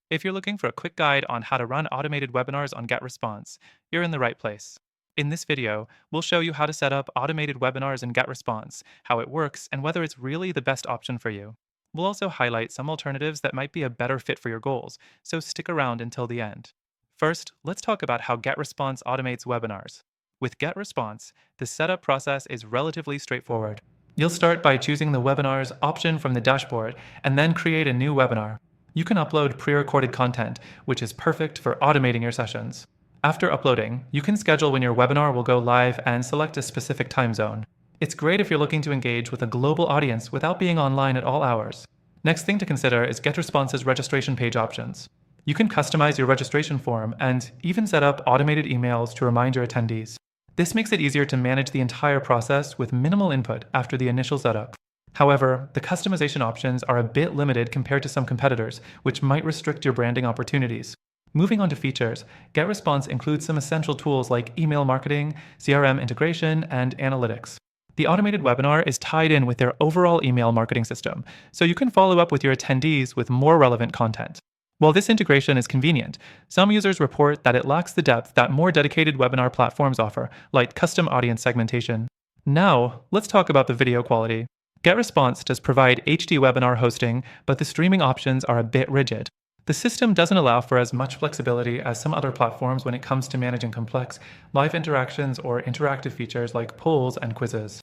If you're looking for a quick guide on how to run automated webinars on GetResponse, you're in the right place. In this video, we'll show you how to set up automated webinars in GetResponse, how it works, and whether it's really the best option for you. We'll also highlight some alternatives that might be a better fit for your goals, so stick around until the end. First, let's talk about how GetResponse automates webinars. With GetResponse, the setup process is relatively straightforward. You'll start by choosing the webinars option from the dashboard and then create a new webinar. You can upload pre-recorded content, which is perfect for automating your sessions. After uploading, you can schedule when your webinar will go live and select a specific time zone. It's great if you're looking to engage with a global audience without being online at all hours. Next thing to consider is GetResponse's registration page options. You can customize your registration form and even set up automated emails to remind your attendees. This makes it easier to manage the entire process with minimal input after the initial setup. However, the customization options are a bit limited compared to some competitors, which might restrict your branding opportunities. Moving on to features, GetResponse includes some essential tools like email marketing, CRM integration, and analytics. The automated webinar is tied in with their overall email marketing system, so you can follow up with your attendees with more relevant content. While this integration is convenient, some users report that it lacks the depth that more dedicated webinar platforms offer, like custom audience segmentation. Now, let's talk about the video quality. GetResponse does provide HD webinar hosting, but the streaming options are a bit rigid. The system doesn't allow for as much flexibility as some other platforms when it comes to managing complex live interactions or interactive features like polls and quizzes.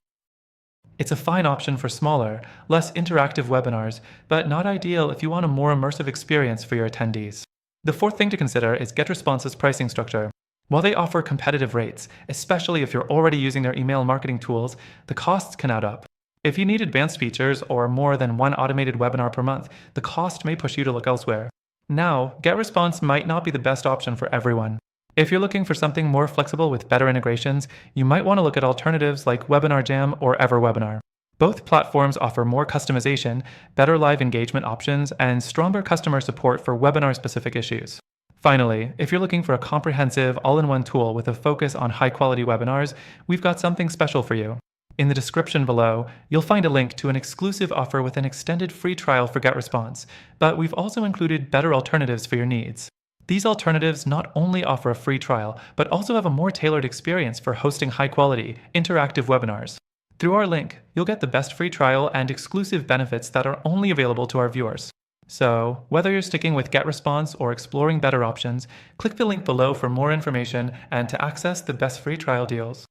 It's a fine option for smaller, less interactive webinars, but not ideal if you want a more immersive experience for your attendees. The fourth thing to consider is GetResponse's pricing structure. While they offer competitive rates, especially if you're already using their email marketing tools, the costs can add up. If you need advanced features or more than one automated webinar per month, the cost may push you to look elsewhere. Now, GetResponse might not be the best option for everyone. If you're looking for something more flexible with better integrations, you might want to look at alternatives like Webinar Jam or EverWebinar. Both platforms offer more customization, better live engagement options, and stronger customer support for webinar-specific issues. Finally, if you're looking for a comprehensive, all-in-one tool with a focus on high-quality webinars, we've got something special for you. In the description below, you'll find a link to an exclusive offer with an extended free trial for GetResponse, but we've also included better alternatives for your needs. These alternatives not only offer a free trial, but also have a more tailored experience for hosting high-quality, interactive webinars. Through our link, you'll get the best free trial and exclusive benefits that are only available to our viewers. So, whether you're sticking with GetResponse or exploring better options, click the link below for more information and to access the best free trial deals.